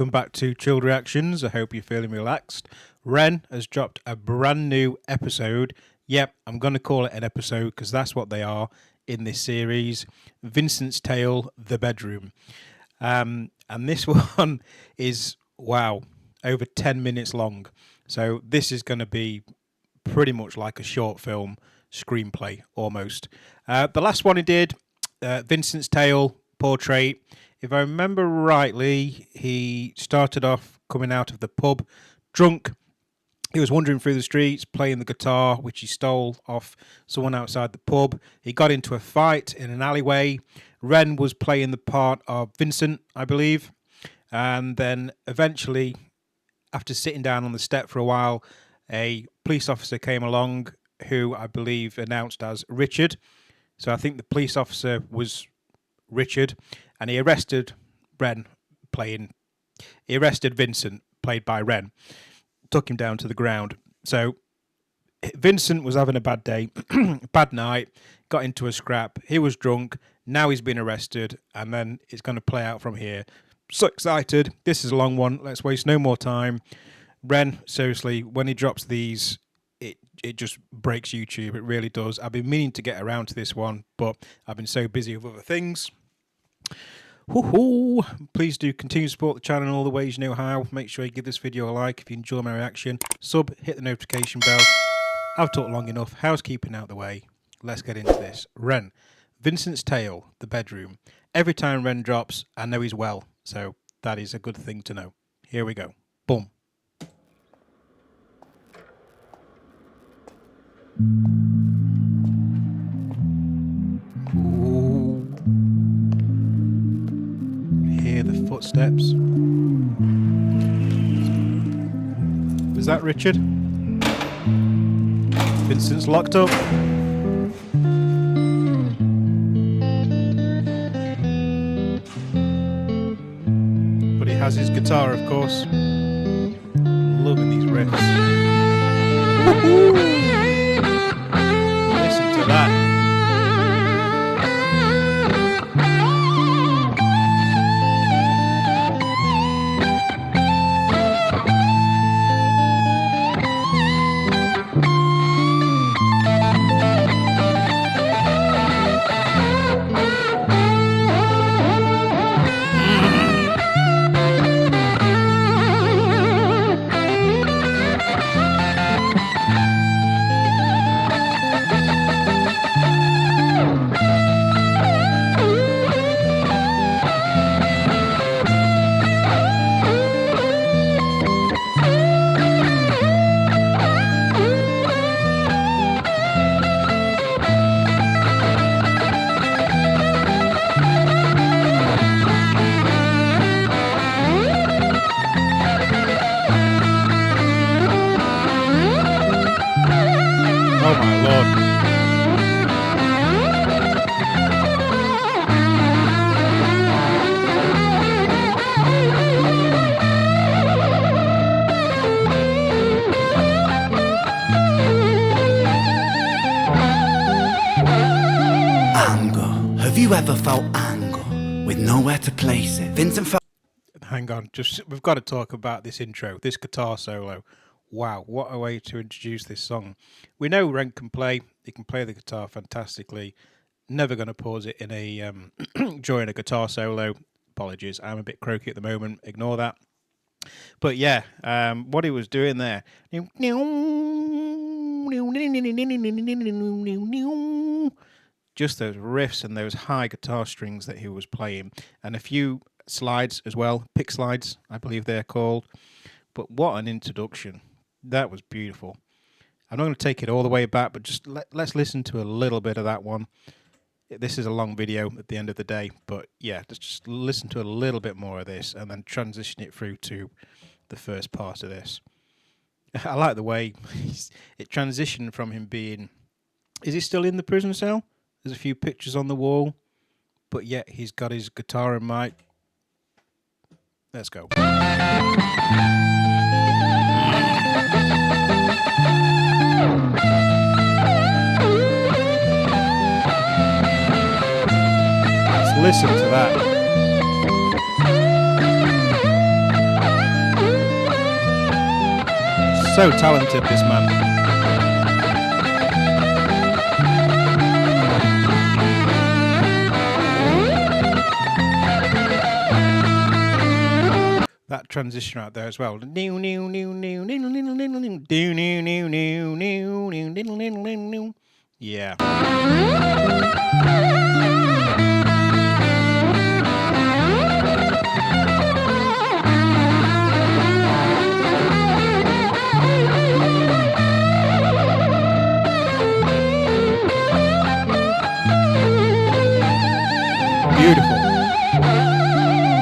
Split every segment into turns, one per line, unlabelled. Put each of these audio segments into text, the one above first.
welcome back to Chilled Reactions. I hope you're feeling relaxed. Ren has dropped a brand new episode. Yep, I'm going to call it an episode because that's what they are in this series. Vincent's Tale, The Bedroom. And this one is, wow, over 10 minutes long. So this is going to be pretty much like a short film screenplay, almost. The last one he did, Vincent's Tale, Portrait. If I remember rightly, he started off coming out of the pub drunk. He was wandering through the streets, playing the guitar, which he stole off someone outside the pub. He got into a fight in an alleyway. Ren was playing the part of Vincent, I believe. And then eventually, after sitting down on the step for a while, a police officer came along who I believe announced as Richard. So I think the police officer was Richard, and he arrested Vincent, played by Ren, took him down to the ground. So Vincent was having a bad day, bad night, got into a scrap. He was drunk. Now he's been arrested, and then it's going to play out from here. So excited. This is a long one. Let's waste no more time. Ren, seriously, when he drops these, it just breaks YouTube. It really does. I've been meaning to get around to this one, but I've been so busy with other things. Woohoo! Please do continue to support the channel in all the ways you know how. Make sure you give this video a like if you enjoy my reaction. Sub, hit the notification bell. I've talked long enough. Housekeeping out the way. Let's get into this. Ren, Vincent's Tale, The Bedroom. Every time Ren drops, I know he's well. So that is a good thing to know. Here we go. Boom. Ooh. Hear the footsteps. Was that Richard? Vincent's locked up. But he has his guitar, of course. Loving these riffs. Woohoo! Listen to that. Oh my Lord.
Anger. Have you ever felt anger with nowhere to place it? Vincent felt...
Hang on, we've got to talk about this intro, this guitar solo. Wow, what a way to introduce this song. We know Ren can play. He can play the guitar fantastically. Never going to pause it in a during a guitar solo. Apologies, I'm a bit croaky at the moment. Ignore that. But yeah, what he was doing there. Just those riffs and those high guitar strings that he was playing. And a few slides as well. Pick slides, I believe they're called. But what an introduction. That was beautiful. I'm not going to take it all the way back, but just let's listen to a little bit of that one. This is a long video at the end of the day, but yeah, just listen to a little bit more of this and then transition it through to the first part of this. I like the way it transitioned from him being... Is he still in the prison cell? There's a few pictures on the wall, but yet he's got his guitar and mic. Let's go. Let's listen to that. So talented, this man. That transition right there as well. Yeah. Beautiful.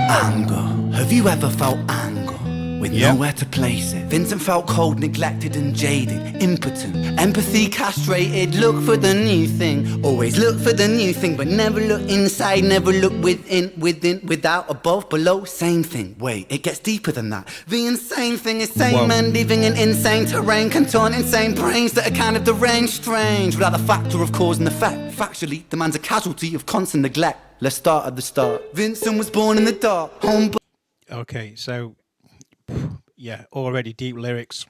Anger. Have you ever felt anger with nowhere to place it? Vincent felt cold, neglected and jaded, impotent, empathy castrated. Look for the new thing, always look for the new thing, but never look inside, never look within, without, above, below, same thing. Wait, it gets deeper than that. The insane thing is sane man living in insane terrain, contorting insane brains that are kind of deranged, strange, without the factor of cause and effect. Factually, the man's a casualty of constant neglect. Let's start at the start. Vincent was born in the dark, home.
Okay, so yeah, already deep lyrics.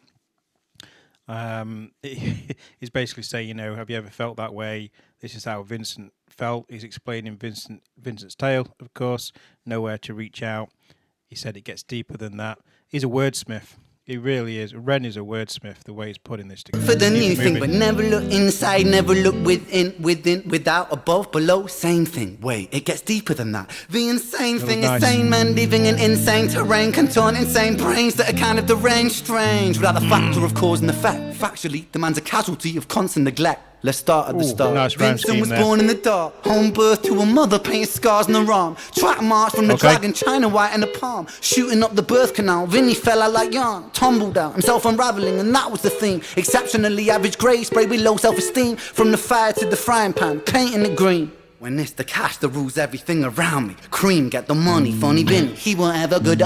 He's basically saying, you know, have you ever felt that way? This is how Vincent felt. He's explaining Vincent's tale, of course. Nowhere to reach out. He said it gets deeper than that. He's a wordsmith. He really is. Ren is a wordsmith, the way he's putting this together.
For the new thing, but never look inside, never look within, without, above, below, same thing. Wait, it gets deeper than that. The insane thing is sane man living in insane terrain, contorting insane brains that are kind of deranged, strange, without the factor of cause and effect. Factually, the man's a casualty of constant neglect. Let's start at the start.
Nice rhyme
Vincent
scheme
was
there.
born in the dark, home birth to a mother, painted scars on her arm. Track march from the dragon, China white in the palm. Shooting up the birth canal, Vinny fell out like yarn. Tumbled out, himself unraveling, and that was the theme. Exceptionally average grade, sprayed with low self-esteem. From the fire to the frying pan, painting it green. When it's the cash that rules everything around me. Cream, get the money, funny Vinny, he won't ever good.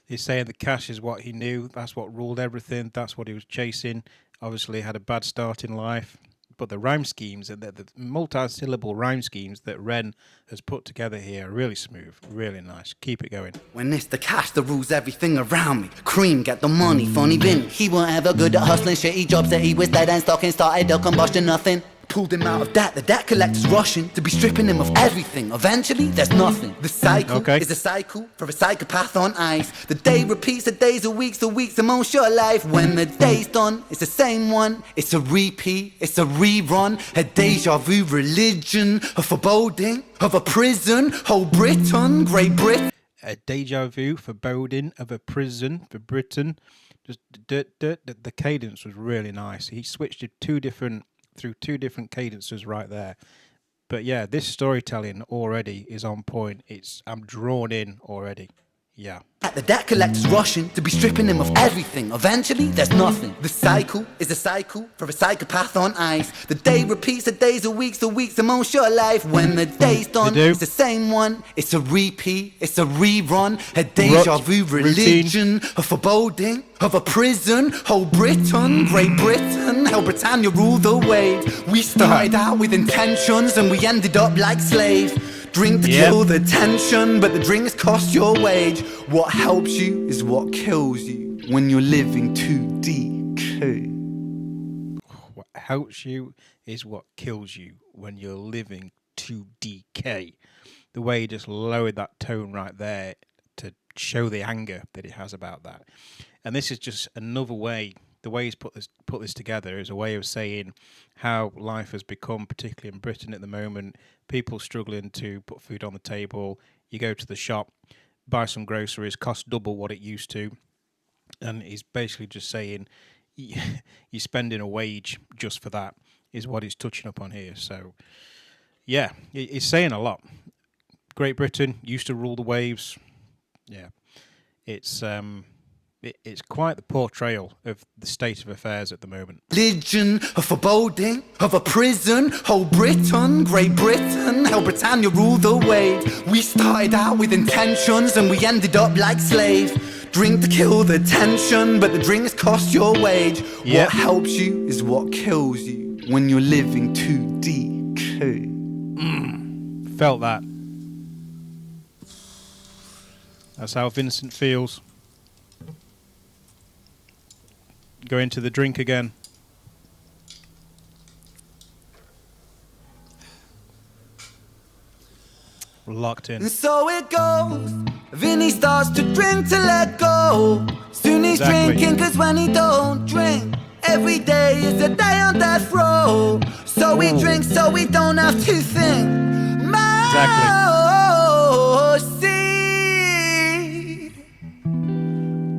He's saying the cash is what he knew. That's what ruled everything. That's what he was chasing. Obviously, had a bad start in life. But the rhyme schemes and the multi-syllable rhyme schemes that Ren has put together here are really smooth, really nice. Keep it going.
When it's the cash that rules everything around me. Cream, get the money, funny Vinny, he weren't ever good at hustling. Shitty jobs that he was dead and stocking, started a combustion, nothing. Pulled him out of debt, the debt collector's rushing to be stripping him of everything. Eventually, there's nothing. The cycle is a cycle for a psychopath on ice. The day repeats, the days are weeks, the weeks are most your life. When the day's done, it's the same one. It's a repeat, it's a rerun. A deja vu religion, a foreboding of a prison. Whole Britain, Great Britain.
A deja vu foreboding of a prison for Britain. Just the cadence was really nice. He switched to through two different cadences right there. But yeah, this storytelling already is on point. I'm drawn in already. Yeah.
The debt collector's rushing to be stripping him of everything. Eventually, there's nothing. The cycle is a cycle for a psychopath on ice. The day repeats, the days are weeks, the weeks are most your life. When the day's done, it's the same one. It's a repeat, it's a rerun. A deja vu religion, a foreboding of a prison. Whole Britain, Great Britain, Hell Britannia rule the wave. We started out with intentions and we ended up like slaves. Drink to kill the tension, but the drinks cost your wage. What helps you is what kills you when you're living to decay.
What helps you is what kills you when you're living to decay. The way he just lowered that tone right there to show the anger that he has about that. And this is just another way. The way he's put this together is a way of saying how life has become, particularly in Britain at the moment. People struggling to put food on the table. You go to the shop, buy some groceries, cost double what it used to. And he's basically just saying you're spending a wage just for that, is what he's touching up on here. So, yeah, he's saying a lot. Great Britain used to rule the waves. Yeah, it's quite the portrayal of the state of affairs at the moment.
Religion, a foreboding of a prison. Whole Britain, Great Britain, Hell Britannia rule the wave. We started out with intentions and we ended up like slaves. Drink to kill the tension, but the drinks cost your wage. What helps you is what kills you when you're living to decay.
Felt that. That's how Vincent feels. Go into the drink again. Locked in.
And so it goes. Vinny starts to drink to let go. Soon he's drinking, cause when he don't drink, every day is a day on death row. So he drinks so we don't have to think. Mercy.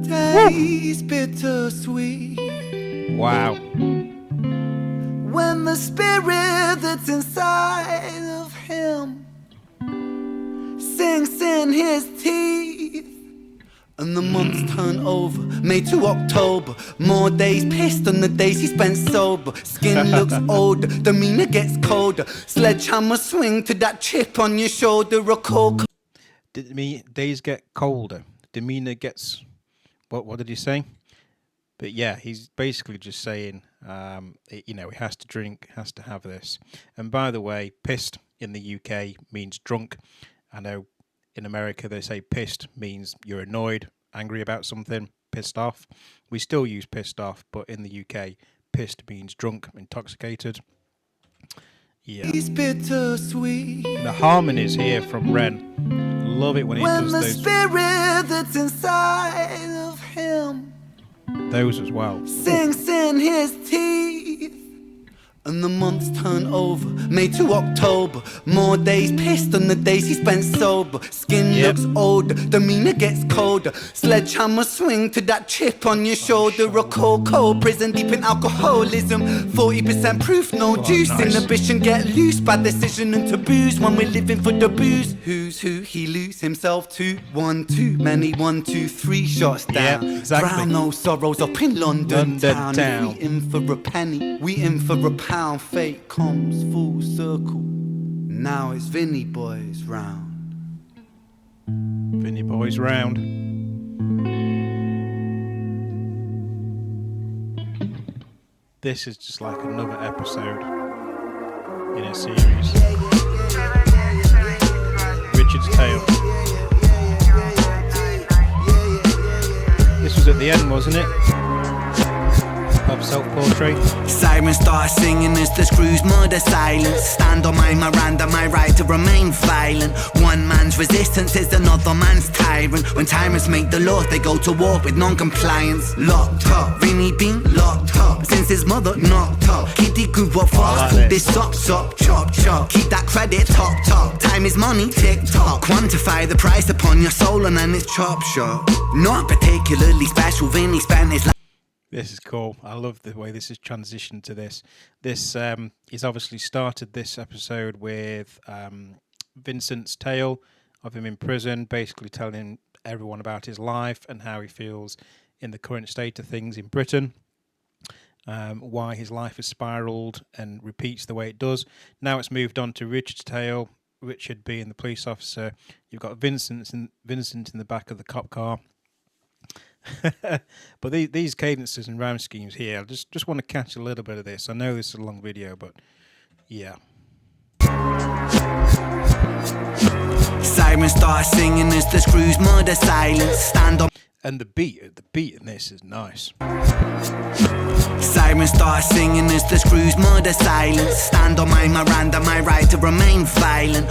Days bittersweet.
Wow.
When the spirit that's inside of him sinks in his teeth, and the months turn over, May to October. More days pissed than the days he spent sober. Skin looks older, demeanor gets colder. Sledgehammer swing to that chip on your shoulder. A cold.
Days get colder. Demeanor gets... What did he say? But yeah, he's basically just saying, you know, he has to drink, has to have this. And by the way, pissed in the UK means drunk. I know in America they say pissed means you're annoyed, angry about something, pissed off. We still use pissed off, but in the UK, pissed means drunk, intoxicated. Yeah.
Bittersweet.
The harmonies here from Ren. Love it when he does
the
those.
Spirit that's inside of him.
Those as well.
Sinks in his teeth. And the months turn over, May to October. More days pissed than the days he spent sober. Skin looks older, demeanor gets colder. Sledgehammer swing to that chip on your shoulder. A cold prison deep in alcoholism. 40% proof, no juice.
Nice.
Inhibition get loose, bad decision and taboos. When we're living for the booze, who's who? He lose himself to 1 too many. 1, 2, 3 shots down.
Yep, exactly.
Drown those sorrows up in London town.
town.
If we in for a penny, we in for a pound. Fate comes full circle. Now it's Vinny boys round.
Vinny boys round. This is just like another episode in a series. Richard's Tale. This was at the end, wasn't it? Of self-portrait.
Sirens start singing as the screws murder silence. Stand on my Miranda, my right to remain violent. One man's resistance is another man's tyrant. When tyrants make the law, they go to war with non-compliance. Locked up, Vinny been locked up since his mother knocked up. Kitty grew up fast, pulled his socks up, chop chop. Keep that credit top. Time is money, tick tock. Quantify the price upon your soul and then it's chop shop. Not particularly special, Vinny spent his life.
This is cool. I love the way this has transitioned to this. This he's obviously started this episode with Vincent's tale of him in prison, basically telling everyone about his life and how he feels in the current state of things in Britain, why his life has spiralled and repeats the way it does. Now it's moved on to Richard's tale, Richard being the police officer. You've got Vincent in the back of the cop car. But these cadences and rhyme schemes here, I just want to catch a little bit of this. I know this is a long video, but yeah.
Sirens start singing as the screws murder silence. Stand up.
And the beat in this is nice.
Sirens start singing as the screws murder silence. Stand on my Miranda, my right to remain violent.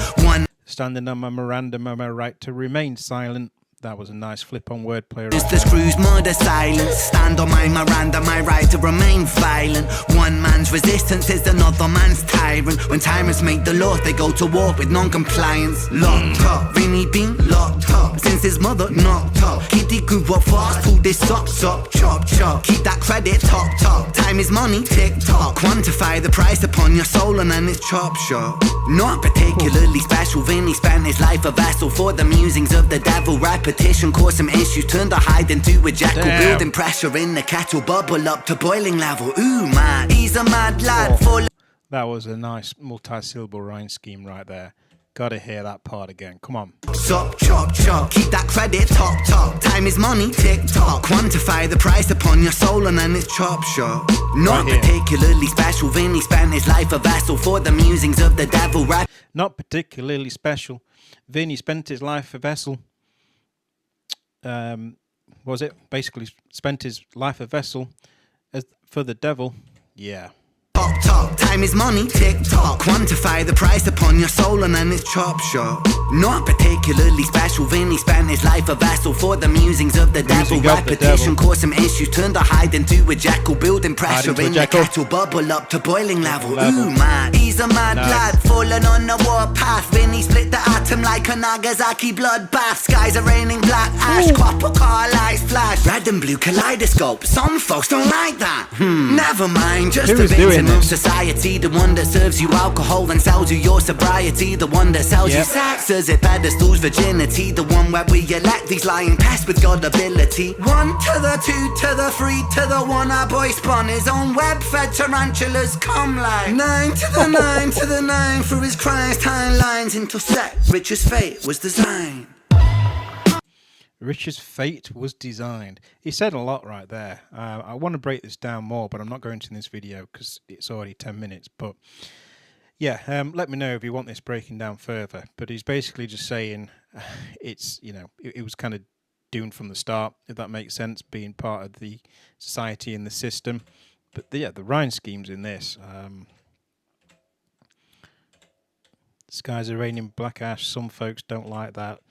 Standing on my Miranda, my right to remain silent. That was a nice flip on wordplay.
Right, the screws murder silence. Stand on my Miranda, my right to remain violent. One man's resistance is another man's tyrant. When tyrants make the law, they go to war with non-compliance. Locked up, Vinny been locked up since his mother knocked up. Kitty grew up fast, pulled his socks up, chop chop. Keep that credit top. Time is money, tick tock. Quantify the price upon your soul and then it's chop shop. Not particularly special, Vinny spent his life a vessel for the musings of the devil. Repetition caused some issues, turned a hide into a jackal. Building pressure in the kettle, bubble up to boiling level. Ooh man, he's a mad lad full.
That was a nice multi-syllable rhyme scheme right there. Gotta hear that part again. Come on.
Chop, chop, chop. Keep that credit top. Time is money, tick tock. Quantify the price upon your soul and then it's chop shop. Not
right
particularly special. Vinny spent his life a vessel for the musings of the devil.
Not particularly special. Vinny spent his life a vessel. Was it basically spent his life a vessel for the devil. Yeah.
Talk, time is money, tick tock. Quantify the price upon your soul and then it's chop shop. Not particularly special, Vinny spent his life a vessel for the musings of the devil. Repetition caused some issues, turned a hide into a jackal. Building pressure in the kettle, bubble up to boiling level. Ooh man, he's a mad lad, falling on the warpath. Vinny split the atom like a Nagasaki bloodbath. Skies are raining black ash, copper car lights flash. Red and blue kaleidoscope, some folks don't like that. Never mind, just a victim of society. The one that serves you alcohol and sells you your sobriety. The one that sells you sex as it pedestals virginity. The one where we elect these lying pests with God ability. 1 to the 2 to the 3 to the 1. Our boy spun his own web-fed tarantulas come like 9 to the 9 to the 9 for his Christ timelines intersect. Rich as fate was designed.
Rich as fate was designed. He said a lot right there. I want to break this down more, but I'm not going to in this video because it's already 10 minutes. But yeah, let me know if you want this breaking down further. But he's basically just saying it's, you know, it was kind of doomed from the start, if that makes sense, being part of the society and the system. But yeah, the rhyme schemes in this. Skies are raining black ash. Some folks don't like that.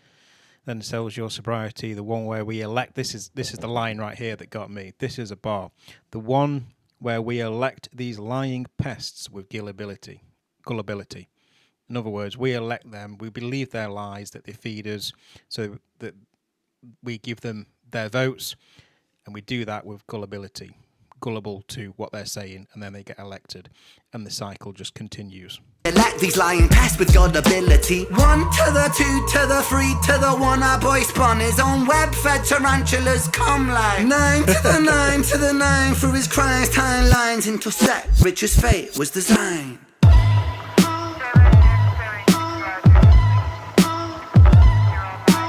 Then sells your sobriety, the one where we elect. This is the line right here that got me. This is a bar. The one where we elect these lying pests with gullibility. In other words, we elect them. We believe their lies that they feed us, so that we give them their votes, and we do that with gullibility, gullible to what they're saying, and then they get elected, and the cycle just continues.
Elect these lying pests with God ability. 1 to the 2 to the 3 to the 1. Our boy spun his own web-fed tarantulas come like 9 to the 9 to the 9 for his Christ timelines intersect. Rich as fate was designed.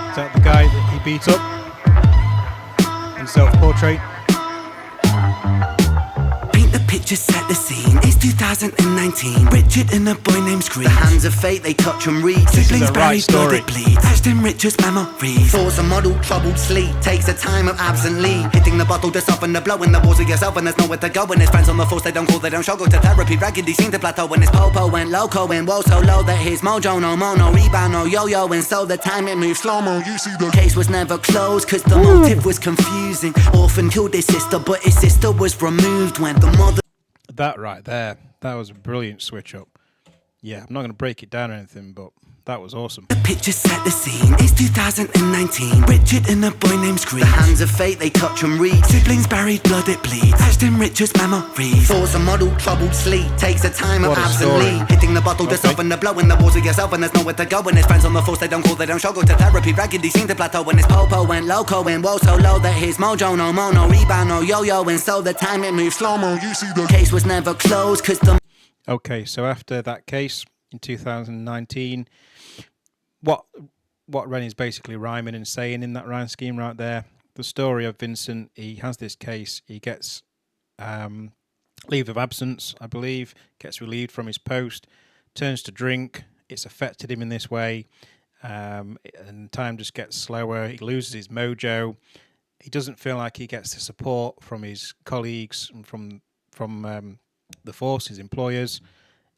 Is that the guy that he beat up in self-portrait?
Picture set the scene, it's 2019. Richard and a boy named Screech. The hands of fate, they touch and reach. Siblings buried, blood it bleeds. Etched in Richard's memories. Thoughts a model, troubled sleep. Takes a time of absently. Hitting the bottle to soften the blow. In the walls of yourself and there's nowhere to go. When his friends on the force, they don't call, they don't show. Go to therapy, raggedy seem to plateau. When his popo went loco and woe so low that his mojo no mono rebound no yo-yo. And so the time it moved slow-mo. You see the case was never closed cause the motive was confusing. Orphan killed his sister but his sister was removed when the mother.
That right there, that was a brilliant switch up. Yeah, I'm not going to break it down or anything, but that was awesome.
The picture set the scene, it's 2019. Richard and a boy named Screech. The hands of fate, they touch and reach. Siblings buried, blood it bleeds. Etched in Richard's memories. Thoughts a model, troubled sleep. Takes a time of absently. Hitting the bottle to soften the blow. In the walls of yourself and there's nowhere to go. When his friends on the force, they don't call, they don't show. Go to therapy, raggedy seem to plateau. When his popo went loco and woe so low that his mojo no mono rebound no yo-yo. And so the time it moved slow-mo. You see the case was never closed cause the...
Okay, so after that case in 2019, what REN is basically rhyming and saying in that rhyme scheme right there, the story of Vincent, he has this case, he gets leave of absence, I believe, gets relieved from his post, turns to drink, it's affected him in this way, and time just gets slower, he loses his mojo, he doesn't feel like he gets the support from his colleagues and from the force, his employers,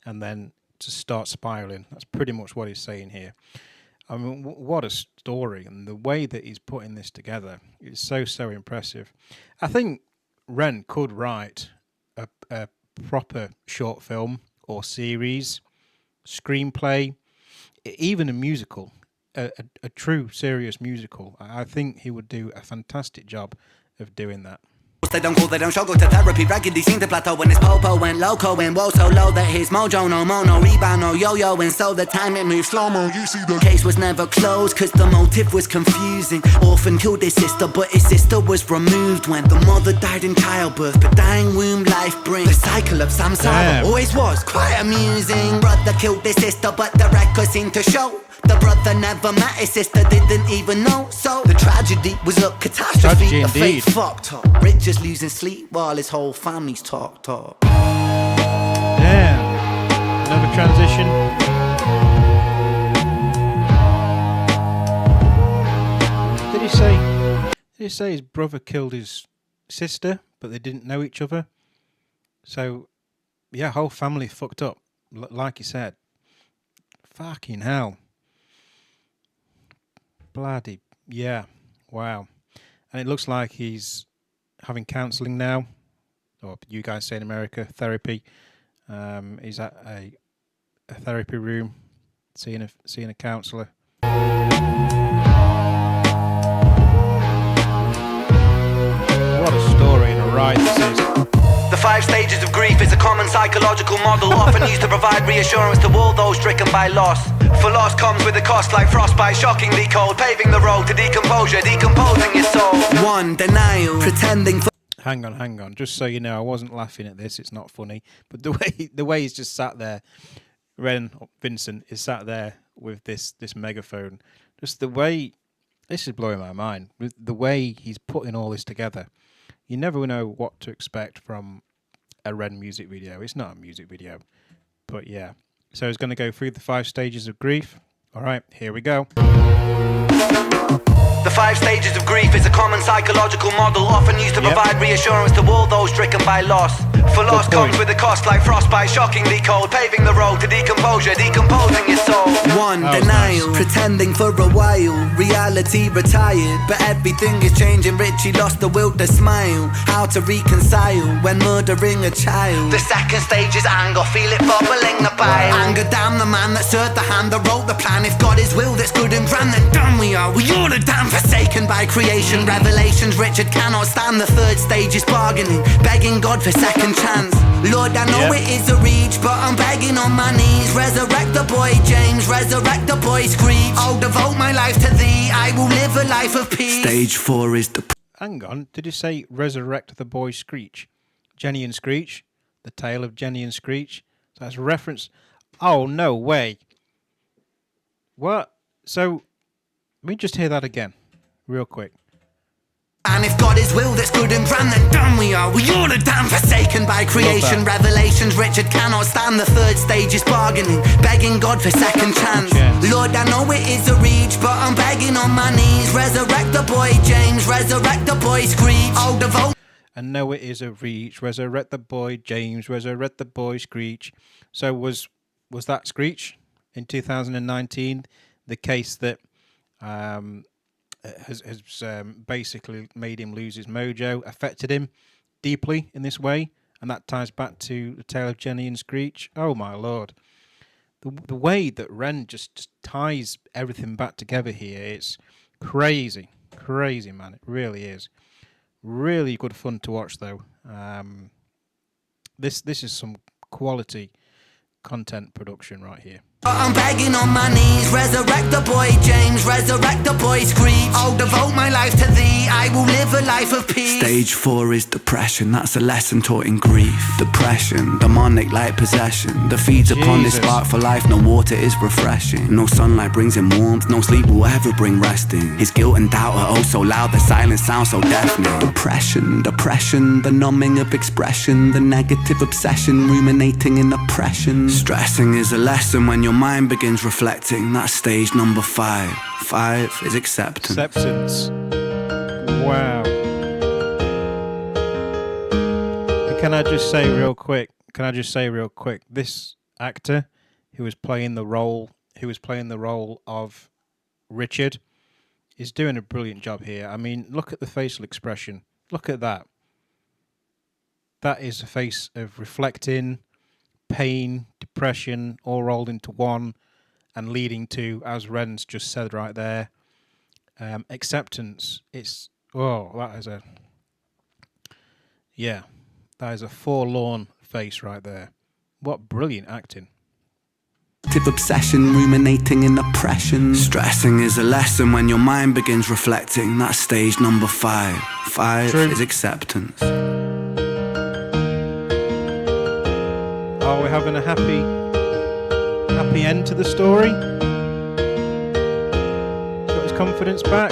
and then to start spiraling. That's pretty much what he's saying here. I mean, what a story, and the way that he's putting this together is so impressive. I think REN could write a proper short film or series, screenplay, even a musical, a true serious musical. I think he would do a fantastic job of doing that.
They don't call, they don't show. Go to therapy, raggedy seem to plateau. When his popo went loco and woe so low that his mojo no mono rebound no yo-yo. And so the time it moved slow-mo. You see the case was never closed cause the motive was confusing. Orphan killed his sister but his sister was removed when the mother died in childbirth. But dying womb life brings the cycle of samsara. Always was quite amusing. Brother killed his sister but the records seem to show the brother never met his sister, didn't even know. So the tragedy was a catastrophe.
Tragedy
the fate
indeed.
fucked up. Rich just losing sleep while his whole family's talk.
Damn. Another transition. Did he say his brother killed his sister, but they didn't know each other? So, yeah, whole family fucked up, like you said. Fucking hell. Bloody, yeah, wow. And it looks like he's having counselling now, or you guys say in America, therapy. He's at a therapy room, seeing a counsellor. What a story and a ride this is.
The 5 stages of grief is a common psychological model often used to provide reassurance to all those stricken by loss. For loss comes with a cost like frostbite, shockingly cold, paving the road to decomposure, decomposing your soul. 1. Denial, pretending for...
Hang on. Just so you know, I wasn't laughing at this. It's not funny. But the way he's just sat there, Vincent is sat there with this megaphone. Just the way, this is blowing my mind. With the way he's putting all this together, you never know what to expect from a REN music video. It's not a music video, but yeah. So he's going to go through the 5 stages of grief. All right, here we go.
The 5 stages of grief is a common psychological model often used to provide reassurance to all those stricken by loss. For loss comes with a cost like frostbite, shockingly cold, paving the road to decomposure, decomposing your soul. 1. Denial, nice. Pretending for a while, reality retired, but everything is changing. Richie lost the will to smile. How to reconcile when murdering a child. The 2nd stage is anger, feel it bubbling the bile. Anger, damn the man that served the hand that wrote the plan. If God is will that's good and grand, then damn we are all are damn forsaken by creation. Revelations, Richard cannot stand. The 3rd stage is bargaining, begging God for second chance. Lord, I know it is a reach, but I'm begging on my knees. Resurrect the boy James, resurrect the boy Screech. I'll devote my life to thee, I will live a life of peace. Stage 4 is the...
Hang on, did you say resurrect the boy Screech? Jenny and Screech? The tale of Jenny and Screech? So that's a reference... Oh, no way. What? So, let me just hear that again, real quick.
And if God is will that's good and grand, then damn we are all are damn forsaken by creation. Revelations, Richard cannot stand. The 3rd stage is bargaining, begging God for second chance. Lord, I know it is a reach, but I'm begging on my knees. Resurrect the boy James, resurrect the boy Screech. I'll devote...
I know it is a reach, resurrect the boy James, resurrect the boy Screech. So was that Screech in 2019 the case that has basically made him lose his mojo, affected him deeply in this way, and that ties back to the tale of Jenny and Screech? Oh my lord, the way that REN just ties everything back together here, it's crazy man, it really is. Really good fun to watch though. This is some quality content production right here.
I'm begging on my knees, resurrect the boy James, resurrect the boy Screech. I'll devote my life to thee, I will live a life of peace. Stage 4 is depression, that's a lesson taught in grief. Depression, demonic like possession, that feeds upon this spark for life. No water is refreshing, no sunlight brings him warmth, no sleep will ever bring resting. His guilt and doubt are oh so loud, the silence sounds so deafening. Depression, the numbing of expression, the negative obsession, ruminating in oppression. Stressing is a lesson when your mind begins reflecting. That's stage number 5. 5 is acceptance.
Acceptance. Wow. And can I just say real quick, this actor who was playing the role of Richard is doing a brilliant job here. I mean, look at the facial expression. Look at that. That is a face of reflecting, pain, depression, all rolled into one, and leading to, as Ren's just said right there, acceptance. It's that is a forlorn face right there. What brilliant acting.
Obsession, ruminating in oppression. Stressing is a lesson when your mind begins reflecting. That's stage number 5. 5 is acceptance.
Are we having a happy end to the story? Got his confidence back.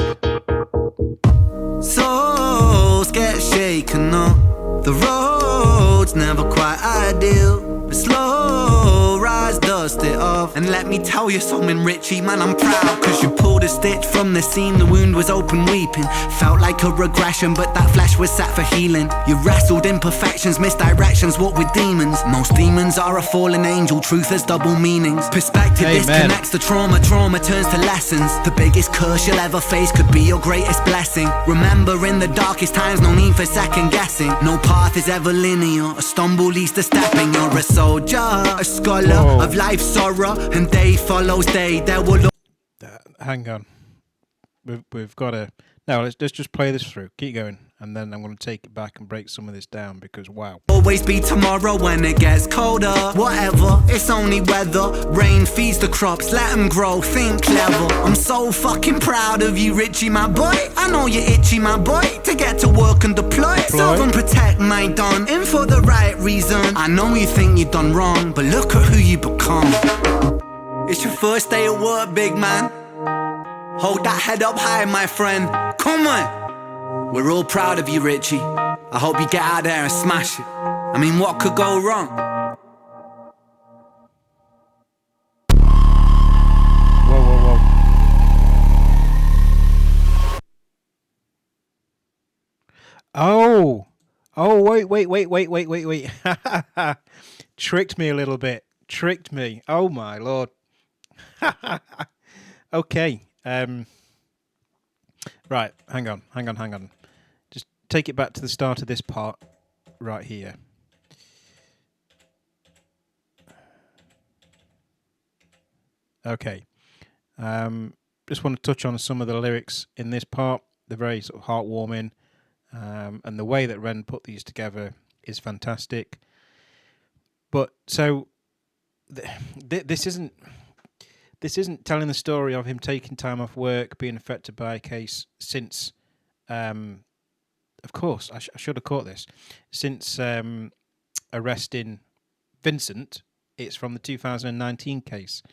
Souls get shaken up. The road's never quite ideal. But slow rise, dust it off. of. And let me tell you something, Richie, man, I'm proud. Cause you pulled a stitch from the seam, the wound was open weeping. Felt like a regression, but that flesh was set for healing. You wrestled imperfections, misdirections, what with demons. Most demons are a fallen angel, truth has double meanings. Perspective disconnects the trauma, trauma turns to lessons. The biggest curse you'll ever face could be your greatest blessing. Remember, in the darkest times, no need for second guessing. No path is ever linear, a stumble leads to stepping. You're a soldier, a scholar of life's sorrow, and day follows day. There will
hang on, we've got to now. Let's just play this through. Keep going, and then I'm going to take it back and break some of this down because wow.
Always be tomorrow when it gets colder. Whatever, it's only weather. Rain feeds the crops, let them grow, think clever. I'm so fucking proud of you, Richie, my boy. I know you're itchy, my boy, to get to work and deploy. Serve and protect my don, in for the right reason. I know you think you've done wrong, but look at who you become. It's your first day at work, big man. Hold that head up high, my friend. Come on. We're all proud of you, Richie. I hope you get out there and smash it. I mean, what could go wrong?
Whoa, whoa, whoa. Oh, wait. Tricked me a little bit. Tricked me. Oh, my Lord. Okay. Right, hang on. Just take it back to the start of this part right here. Okay. Just want to touch on some of the lyrics in this part. They're very sort of heartwarming, and the way that Ren put these together is fantastic. But so this isn't telling the story of him taking time off work, being affected by a case since, of course, I should have caught this, since arresting Vincent. It's from the 2019 case.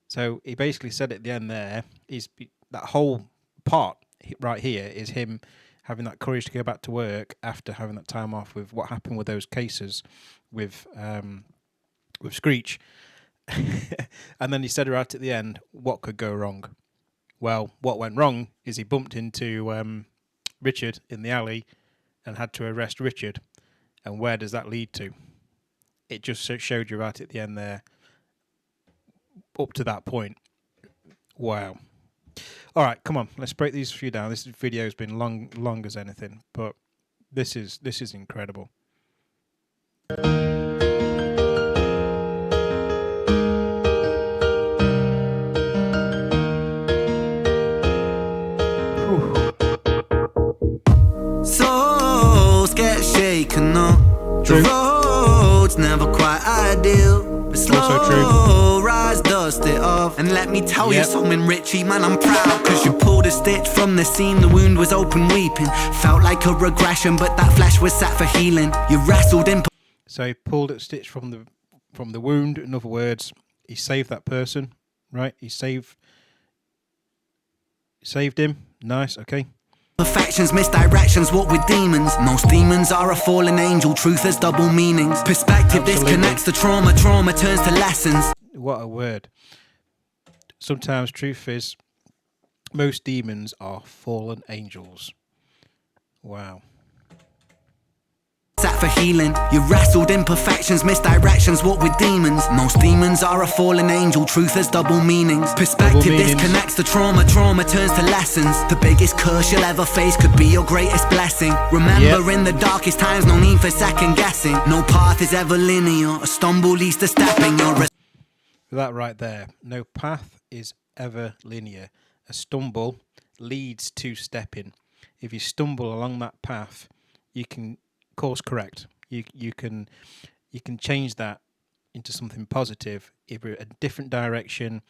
So he basically said at the end there, that whole part right here is him having that courage to go back to work after having that time off with what happened with those cases with Screech. And then he said right at the end, what could go wrong? Well, what went wrong is he bumped into Richard in the alley and had to arrest Richard. And where does that lead to? It just showed you right at the end there, up to that point. Wow. All right, come on, let's break these few down. This video's been long as anything, but this is incredible.
Souls get shaken up. The road's never quite ideal. But slow rise, dust it off. And let me tell you something, Richie, man, I'm proud. Cause you pulled a stitch from the seam, the wound was open weeping. Felt like a regression, but that flesh was set for healing. You wrestled in.
So he pulled a stitch from the wound. In other words, he saved that person, right? He saved him. Nice, okay.
Perfections, misdirections, what with demons. Most demons are a fallen angel, truth has double meanings. Perspective disconnects the trauma, trauma turns to lessons.
What a word. Sometimes truth is, most demons are fallen angels. Wow.
Set for healing. You wrestled imperfections, misdirections, what with demons. Most demons are a fallen angel, truth has double meanings. Perspective disconnects the trauma, trauma turns to lessons. The biggest curse you'll ever face could be your greatest blessing. Remember, in the darkest times, no need for second guessing. No path is ever linear, a stumble leads to stepping.
That right there, no path is ever linear. A stumble leads to stepping. If you stumble along that path, you can course correct. You can change that into something positive, either a different direction,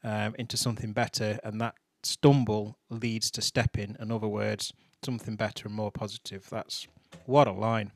into something better, and that stumble leads to stepping. In other words, something better and more positive. That's what a line.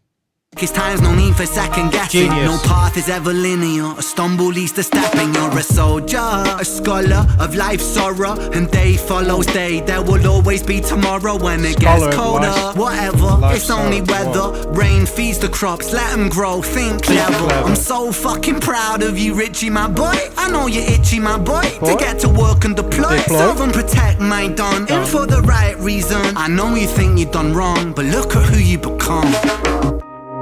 His time's no need for second guessing.
Genius.
No path is ever linear. A stumble leads to stepping. You're a soldier, a scholar of life's sorrow, and day follows day. There will always be tomorrow when it
Scholar
gets
of
colder.
life.
Whatever,
Life's
it's only
sorrow.
weather. Rain feeds the crops, let them grow. Think clever. I'm so fucking proud of you, Richie, my boy. I know you're itchy, my boy. To get to work and deploy. Serve and protect my don. In for the right reason. I know you think you done wrong, but look at who you become.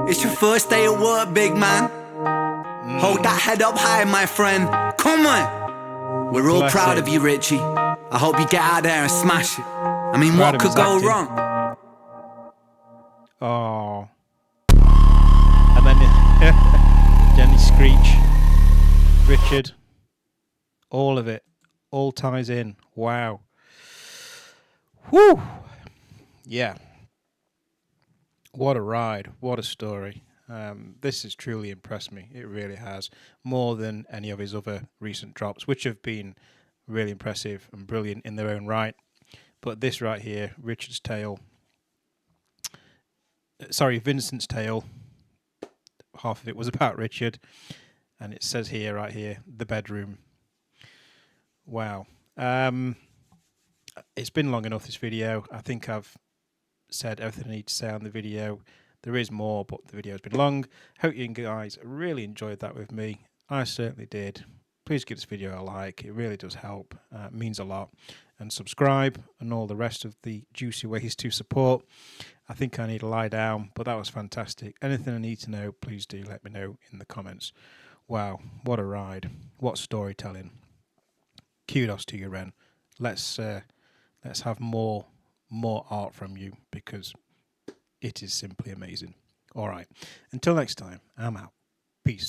It's your first day at work, big man. Hold that head up high, my friend. Come on. We're all proud of you, Richie. I hope you get out there and smash it. I mean, what could go wrong?
Oh. And then Jenny Screech, Richard, all of it, all ties in. Wow. Whew. Yeah. What a ride. What a story. This has truly impressed me. It really has. More than any of his other recent drops, which have been really impressive and brilliant in their own right. But this right here, Vincent's tale, half of it was about Richard. And it says here, right here, the bedroom. Wow. It's been long enough, this video. I think I've said everything I need to say on the video. There is more, but the video's been long. Hope you guys really enjoyed that with me. I certainly did. Please give this video a like. It really does help. It means a lot. And subscribe and all the rest of the juicy ways to support. I think I need to lie down, but that was fantastic. Anything I need to know, please do let me know in the comments. Wow, what a ride. What storytelling. Kudos to you, Ren. Let's have more art from you, because it is simply amazing. All right. Until next time, I'm out.